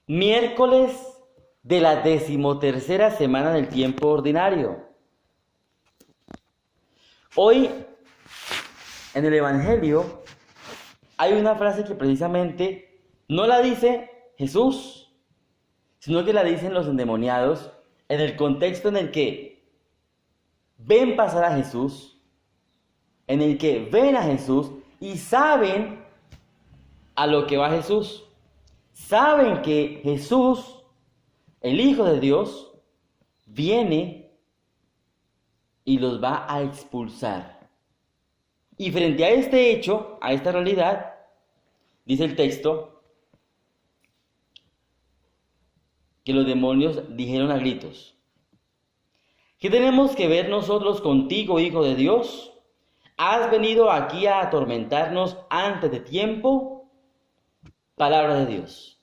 Miércoles de la 13ª semana del tiempo ordinario. Hoy, en el Evangelio, hay una frase que precisamente no la dice Jesús, sino que la dicen los endemoniados en el contexto en el que ven pasar a Jesús, en el que ven a Jesús y saben a lo que va Jesús. Saben que Jesús, el Hijo de Dios, viene y los va a expulsar. Y frente a este hecho, a esta realidad, dice el texto, que los demonios dijeron a gritos: ¿qué tenemos que ver nosotros contigo, Hijo de Dios? ¿Has venido aquí a atormentarnos antes de tiempo? Palabra de Dios.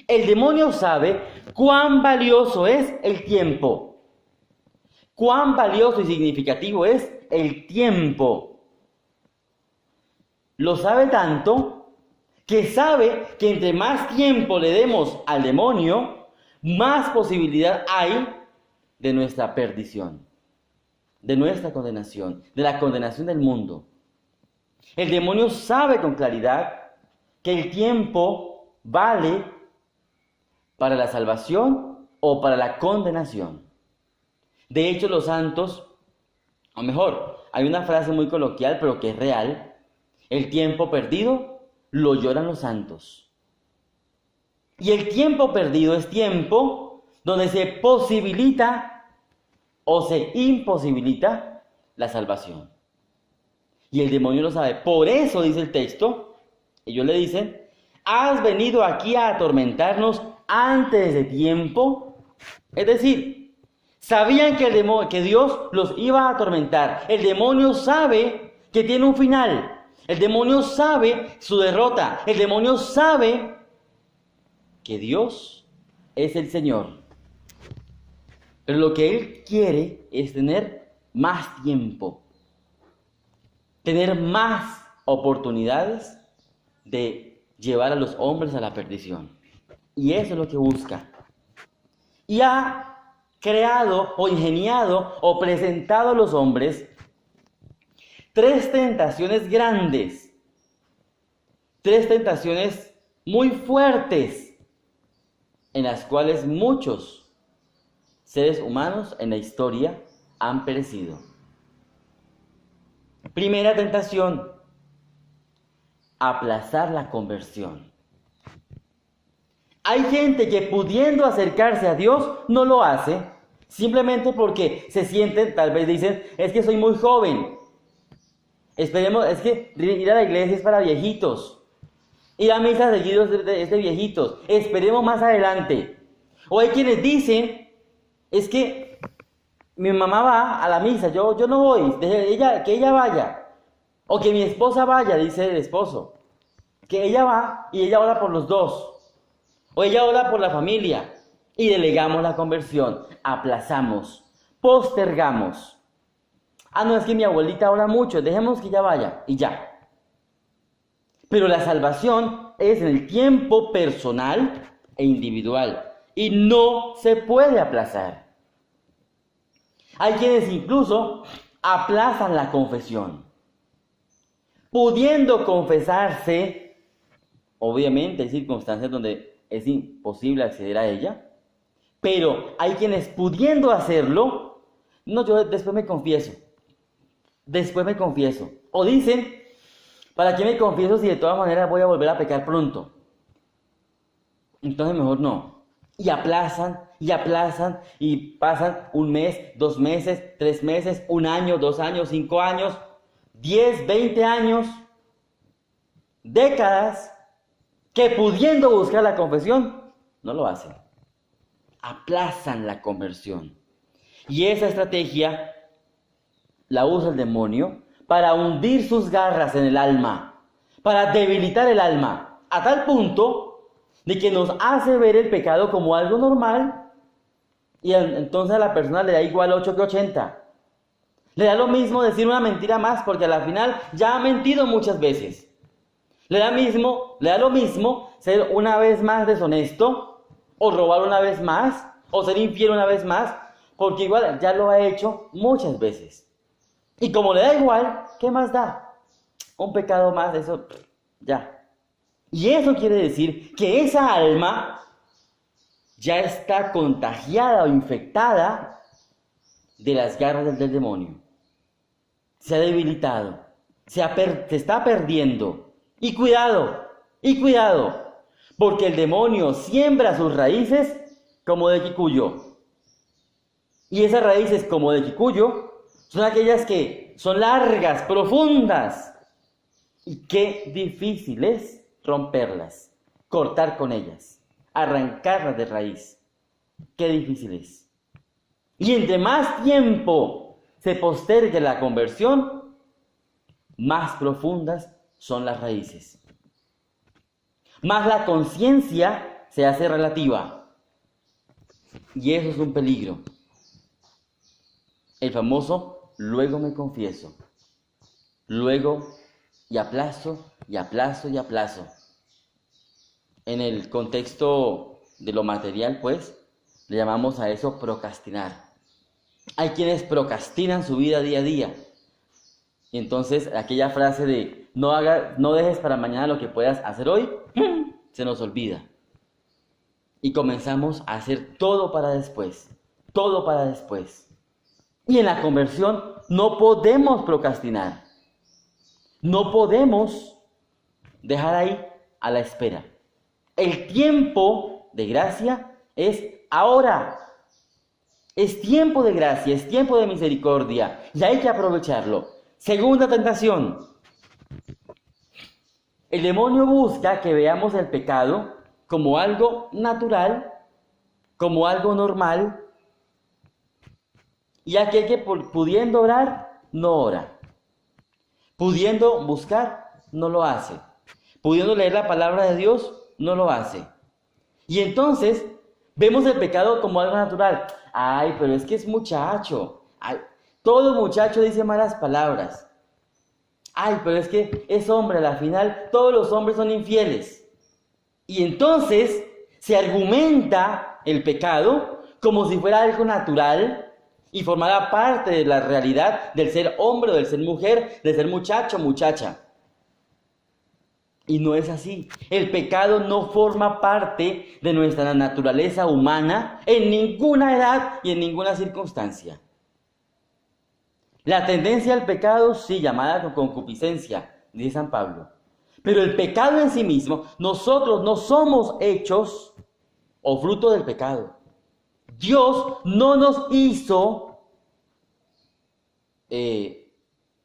El demonio sabe cuán valioso es el tiempo. Cuán valioso y significativo es el tiempo. Lo sabe tanto que sabe que entre más tiempo le demos al demonio, más posibilidad hay de nuestra perdición, de nuestra condenación, de la condenación del mundo. El demonio sabe con claridad que el tiempo vale para la salvación o para la condenación. De hecho, los santos, o mejor, hay una frase muy coloquial, pero que es real: el tiempo perdido lo lloran los santos. Y el tiempo perdido es tiempo donde se posibilita o se imposibilita la salvación. Y el demonio lo sabe. Por eso dice el texto, ellos le dicen: ¿has venido aquí a atormentarnos antes de tiempo? Es decir, sabían que Dios los iba a atormentar. El demonio sabe que tiene un final. El demonio sabe su derrota. El demonio sabe que Dios es el Señor. Pero lo que él quiere es tener más tiempo, tener más oportunidades de llevar a los hombres a la perdición. Y eso es lo que busca. Y ha creado o ingeniado o presentado a los hombres tres tentaciones grandes, tres tentaciones muy fuertes, en las cuales muchos seres humanos en la historia han perecido. Primera tentación: aplazar la conversión. Hay gente que, pudiendo acercarse a Dios, no lo hace, simplemente porque se sienten, tal vez dicen: es que soy muy joven, esperemos, es que ir a la iglesia es para viejitos, ir a misa seguidos es de viejitos, esperemos más adelante. O hay quienes dicen: es que mi mamá va a la misa, yo no voy, que ella vaya. O que mi esposa vaya, dice el esposo, que ella va y ella ora por los dos. O ella ora por la familia. Y delegamos la conversión, aplazamos, postergamos. No, es que mi abuelita ora mucho, dejemos que ella vaya y ya. Pero la salvación es en el tiempo personal e individual y no se puede aplazar. Hay quienes incluso aplazan la confesión. Pudiendo confesarse, obviamente hay circunstancias donde es imposible acceder a ella, pero hay quienes, pudiendo hacerlo, no, yo después me confieso. O dicen: ¿para qué me confieso si de todas maneras voy a volver a pecar pronto? Entonces mejor no. Y aplazan, y pasan 1 mes, 2 meses, 3 meses, 1 año, 2 años, 5 años, 10, 20 años, décadas, que pudiendo buscar la confesión, no lo hacen. Aplazan la conversión. Y esa estrategia la usa el demonio para hundir sus garras en el alma, para debilitar el alma, a tal punto de que nos hace ver el pecado como algo normal, y entonces a la persona le da igual 8 que 80. Le da lo mismo decir una mentira más, porque a la final ya ha mentido muchas veces. Le da lo mismo ser una vez más deshonesto, o robar una vez más, o ser infiel una vez más, porque igual ya lo ha hecho muchas veces. Y como le da igual, ¿qué más da? Un pecado más, eso ya. Y eso quiere decir que esa alma ya está contagiada o infectada de las garras del demonio. Se ha debilitado, se está perdiendo. Y cuidado, porque el demonio siembra sus raíces como de kikuyo. Y esas raíces como de kikuyo son aquellas que son largas, profundas, y qué difícil es romperlas, cortar con ellas, arrancarlas de raíz. Qué difícil es. Y entre más tiempo se postergue la conversión, más profundas son las raíces. Más la conciencia se hace relativa. Y eso es un peligro. El famoso luego me confieso. Luego y aplazo, y aplazo, y aplazo. En el contexto de lo material, pues, le llamamos a eso procrastinar. Hay quienes procrastinan su vida día a día. Y entonces aquella frase de no dejes para mañana lo que puedas hacer hoy, se nos olvida. Y comenzamos a hacer todo para después. Todo para después. Y en la conversión no podemos procrastinar. No podemos dejar ahí a la espera. El tiempo de gracia es ahora. Es tiempo de gracia, es tiempo de misericordia. Y hay que aprovecharlo. Segunda tentación. El demonio busca que veamos el pecado como algo natural, como algo normal. Y aquel que pudiendo orar, no ora. Pudiendo buscar, no lo hace. Pudiendo leer la palabra de Dios, no lo hace. Y entonces vemos el pecado como algo natural. Ay, pero es que es muchacho. Ay, todo muchacho dice malas palabras. Ay, pero es que es hombre, a la final todos los hombres son infieles. Y entonces se argumenta el pecado como si fuera algo natural y formara parte de la realidad del ser hombre o del ser mujer, del ser muchacho o muchacha. Y no es así. El pecado no forma parte de nuestra naturaleza humana en ninguna edad y en ninguna circunstancia. La tendencia al pecado, sí, llamada concupiscencia, dice San Pablo. Pero el pecado en sí mismo, nosotros no somos hechos o fruto del pecado. Dios no nos hizo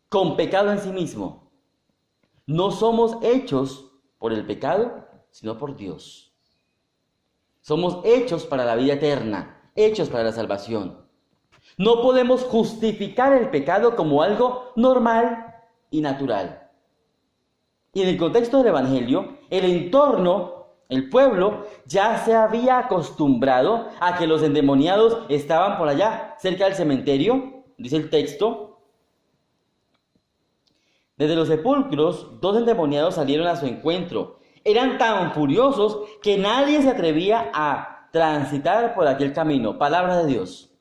con pecado en sí mismo. No somos hechos por el pecado, sino por Dios. Somos hechos para la vida eterna, hechos para la salvación. No podemos justificar el pecado como algo normal y natural. Y en el contexto del Evangelio, el entorno, el pueblo, ya se había acostumbrado a que los endemoniados estaban por allá, cerca del cementerio, dice el texto. Desde los sepulcros, 2 endemoniados salieron a su encuentro. Eran tan furiosos que nadie se atrevía a transitar por aquel camino. Palabra de Dios.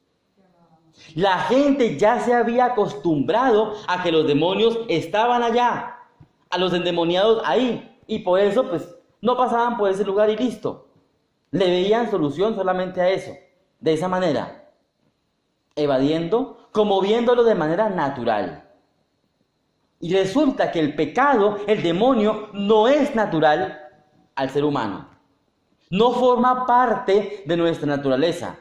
La gente ya se había acostumbrado a que los demonios estaban allá, a los endemoniados ahí, y por eso pues no pasaban por ese lugar y listo. Le veían solución solamente a eso, de esa manera, evadiendo, como viéndolo de manera natural. Y resulta que el pecado, el demonio, no es natural al ser humano. No forma parte de nuestra naturaleza.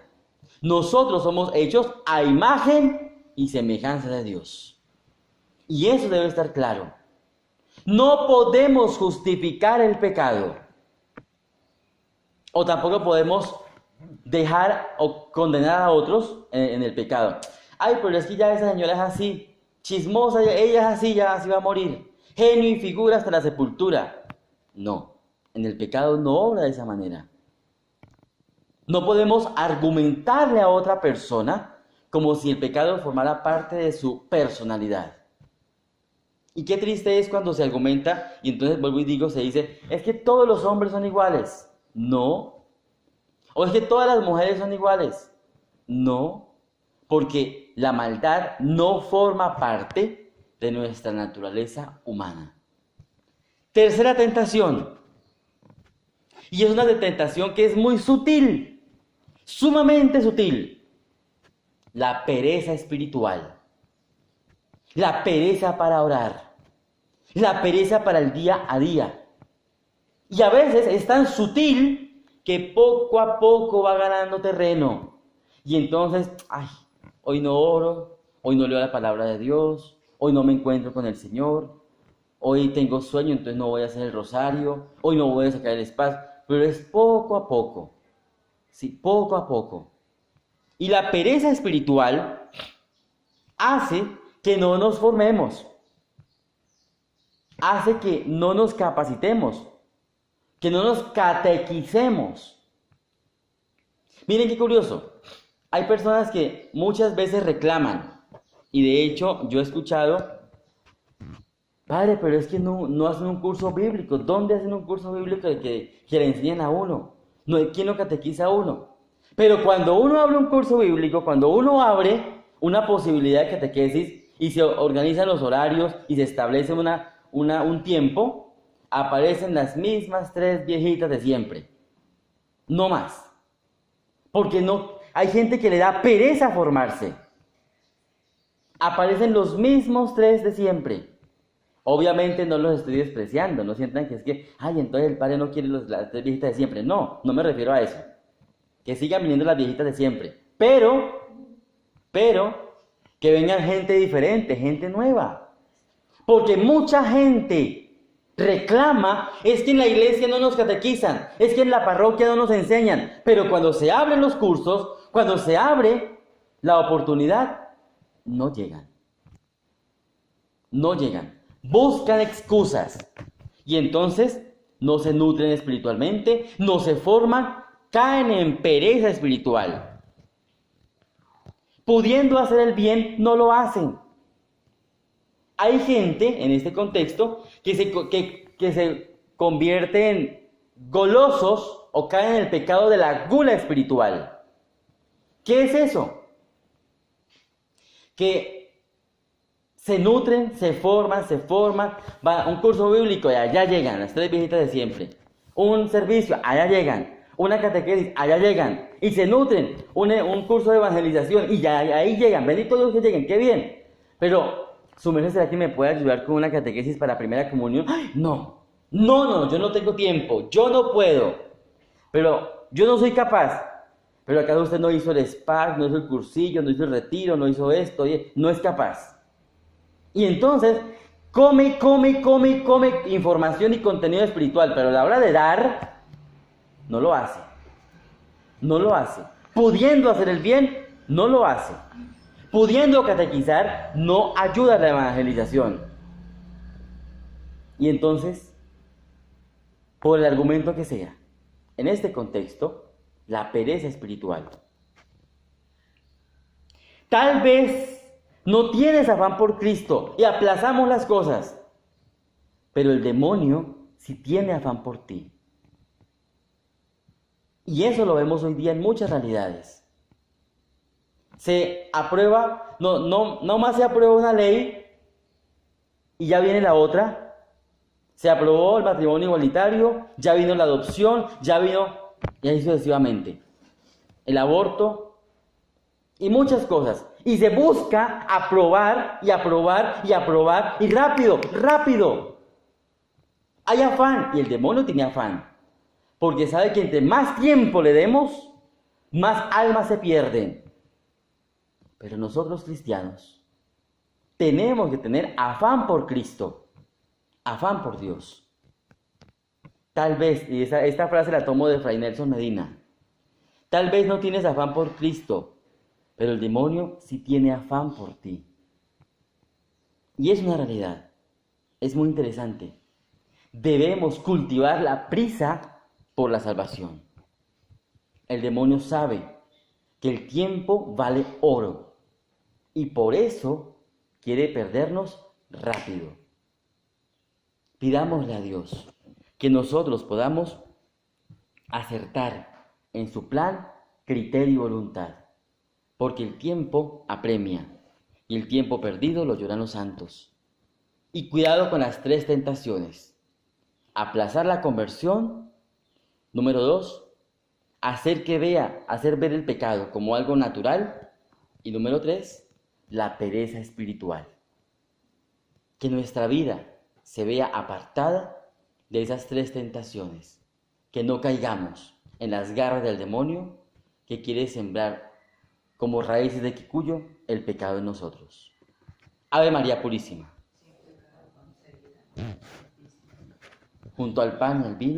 Nosotros somos hechos a imagen y semejanza de Dios. Y eso debe estar claro. No podemos justificar el pecado. O tampoco podemos dejar o condenar a otros en el pecado. Ay, pero es que ya esa señora es así, chismosa, ella es así, ya así va a morir. Genio y figura hasta la sepultura. No, en el pecado no obra de esa manera. No podemos argumentarle a otra persona como si el pecado formara parte de su personalidad. Y qué triste es cuando se argumenta, y entonces vuelvo y digo, se dice, es que todos los hombres son iguales. No. O es que todas las mujeres son iguales. No. Porque la maldad no forma parte de nuestra naturaleza humana. Tercera tentación. Y es una tentación que es muy sutil, sumamente sutil. La pereza espiritual. La pereza para orar. La pereza para el día a día. Y a veces es tan sutil que poco a poco va ganando terreno. Y entonces, hoy no oro, hoy no leo la palabra de Dios, hoy no me encuentro con el Señor, hoy tengo sueño, entonces no voy a hacer el rosario, hoy no voy a sacar el espacio. Pero es poco a poco. Sí, poco a poco. Y la pereza espiritual hace que no nos formemos, hace que no nos capacitemos, que no nos catequicemos. Miren qué curioso, hay personas que muchas veces reclaman, y de hecho yo he escuchado, padre, pero es que no hacen un curso bíblico. ¿Dónde hacen un curso bíblico que le enseñen a uno? No hay quien lo catequiza a uno. Pero cuando uno abre un curso bíblico, cuando uno abre una posibilidad de catequesis, y se organizan los horarios y se establece un tiempo, aparecen las mismas 3 viejitas de siempre. No más. Porque no, hay gente que le da pereza formarse. Aparecen los mismos 3 de siempre. Obviamente no los estoy despreciando, no sientan que es que, entonces el padre no quiere las 3 viejitas de siempre. No me refiero a eso. Que sigan viniendo las viejitas de siempre. Pero, que vengan gente diferente, gente nueva. Porque mucha gente reclama, es que en la iglesia no nos catequizan, es que en la parroquia no nos enseñan. Pero cuando se abren los cursos, cuando se abre la oportunidad, no llegan. No llegan. Buscan excusas. Y entonces no se nutren espiritualmente, no se forman, caen en pereza espiritual. Pudiendo hacer el bien, no lo hacen. Hay gente, en este contexto, que se convierte en golosos o caen en el pecado de la gula espiritual. ¿Qué es eso? Que se nutren, se forman, va a un curso bíblico y allá llegan, las 3 viejitas de siempre. Un servicio, allá llegan. Una catequesis, allá llegan. Y se nutren, un curso de evangelización y ya ahí llegan. Bendito Dios que lleguen, qué bien. Pero, ¿su merced será que me puede ayudar con una catequesis para primera comunión? No, yo no tengo tiempo, yo no puedo. Pero yo no soy capaz. Pero acaso usted no hizo el SPAC, no hizo el cursillo, no hizo el retiro, no hizo esto, no es capaz. Y entonces, come información y contenido espiritual, pero a la hora de dar, no lo hace. No lo hace. Pudiendo hacer el bien, no lo hace. Pudiendo catequizar, no ayuda a la evangelización. Y entonces, por el argumento que sea, en este contexto, la pereza espiritual. Tal vez no tienes afán por Cristo y aplazamos las cosas, pero el demonio sí tiene afán por ti. Y eso lo vemos hoy día en muchas realidades. Se aprueba, no más se aprueba una ley y ya viene la otra. Se aprobó el matrimonio igualitario, ya vino la adopción, ya vino, y así sucesivamente. El aborto y muchas cosas. Y se busca aprobar y rápido. Hay afán y el demonio tiene afán. Porque sabe que entre más tiempo le demos, más almas se pierden. Pero nosotros cristianos tenemos que tener afán por Cristo, afán por Dios. Tal vez, y esta frase la tomo de Fray Nelson Medina, tal vez no tienes afán por Cristo, pero el demonio sí tiene afán por ti. Y es una realidad, es muy interesante. Debemos cultivar la prisa por la salvación. El demonio sabe que el tiempo vale oro y por eso quiere perdernos rápido. pidámosle a Dios que nosotros podamos acertar en su plan, criterio y voluntad, porque el tiempo apremia y el tiempo perdido lo lloran los santos. Y cuidado con las 3 tentaciones: aplazar la conversión. Número 2, hacer ver el pecado como algo natural. Y número 3, la pereza espiritual. Que nuestra vida se vea apartada de esas 3 tentaciones. Que no caigamos en las garras del demonio que quiere sembrar como raíces de quicuyo el pecado en nosotros. Ave María Purísima. Junto al pan y al vino.